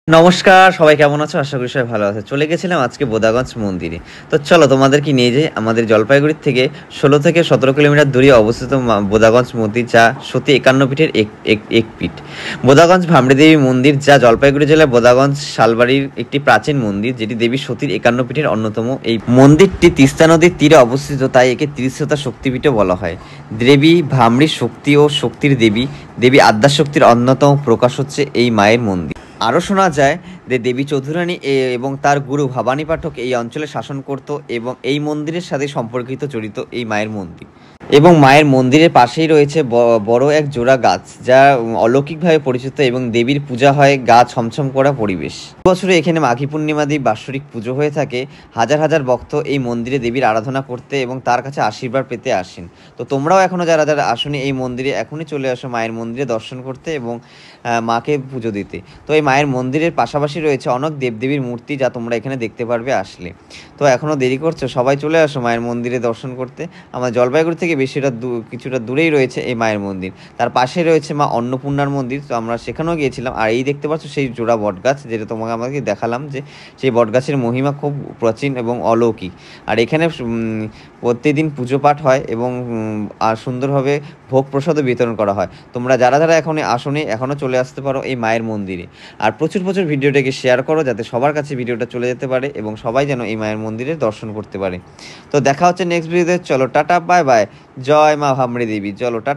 নমস্কার, সবাই কেমন আছো? আশা করি সবাই ভালো আছে। চলে গেছিলাম আজকে বোদাগঞ্জ মন্দিরে। তো চলো তোমাদেরকে নিয়ে যাই আমাদের জলপাইগুড়ির থেকে ১৬ থেকে ১৭ কিলোমিটার দূরে অবস্থিত বোদাগঞ্জ মন্দির, যা সতী ৫১ পীঠের এক পীঠ। বোদাগঞ্জ ভামড়ী দেবী মন্দির, যা জলপাইগুড়ি জেলার বোদাগঞ্জ শালবাড়ির একটি প্রাচীন মন্দির, যেটি দেবী সতীর ৫১ পীঠের অন্যতম। এই মন্দিরটি তিস্তা নদীর তীরে অবস্থিত, তাই একে ত্রিশতা শক্তিপীঠও বলা হয়। দেবী ভামড়ী শক্তি ও শক্তির দেবী, দেবী আদ্যাশক্তির অন্যতম প্রকাশ হচ্ছে এই মায়ের মন্দির। আরও শোনা যায় যে দেবী চৌধুরানী এবং তার গুরু ভবানী পাঠক এই অঞ্চলে শাসন করত, এবং এই মন্দিরের সাথে সম্পর্কিত জড়িত এই মায়ের মন্দির। এবং মায়ের মন্দিরের পাশেই রয়েছে বড় এক জোড়া গাছ, যা অলৌকিকভাবে পরিচিত, এবং দেবীর পূজা হয় গা ছমছম করা পরিবেশ। বছরে এখানে মাঘী পূর্ণিমা দিয়ে বাৎসরিক পুজো হয়ে থাকে। হাজার হাজার ভক্ত এই মন্দিরে দেবীর আরাধনা করতে এবং তার কাছে আশীর্বাদ পেতে আসেন। তো তোমরাও এখনও যারা যারা আসোনি এই মন্দিরে, এখনই চলে আসো মায়ের মন্দিরে দর্শন করতে এবং মাকে পুজো দিতে। তো এই মায়ের মন্দিরের পাশাপাশি রয়েছে অনেক দেবদেবীর মূর্তি, যা তোমরা এখানে দেখতে পারবে আসলে। তো এখনও দেরি করছো, সবাই চলে আসো মায়ের মন্দিরে দর্শন করতে। আমার জলপাইগুড়ি থেকে কিছুটা দূরেই রয়েছে এই মায়ের মন্দির। তার পাশে রয়েছে মা অন্নপূর্ণার মন্দির, তো আমরা সেখানেও গিয়েছিলাম। আর এই দেখতে পাচ্ছ সেই জোড়া বটগাছ, যেটা আমাকে দেখালাম, যে সেই বটগাছের মহিমা খুব প্রাচীন এবং অলৌকিক। আর এখানে প্রতিদিন পুজো পাঠ হয় এবং আর সুন্দরভাবে ভোগ প্রসাদও বিতরণ করা হয়। তোমরা যারা যারা আসোনি এখনও চলে আসতে পারো এই মায়ের মন্দিরে। আর প্রচুর প্রচুর ভিডিওটাকে শেয়ার করো, যাতে সবার কাছে ভিডিওটা চলে যেতে পারে এবং সবাই যেন এই মায়ের মন্দিরে দর্শন করতে পারে। তো দেখা হচ্ছে নেক্সট ভিডিওতে। চলো টাটা, বাই বাই। জয় মা ভামড়ী দেবী। চলো টাটা।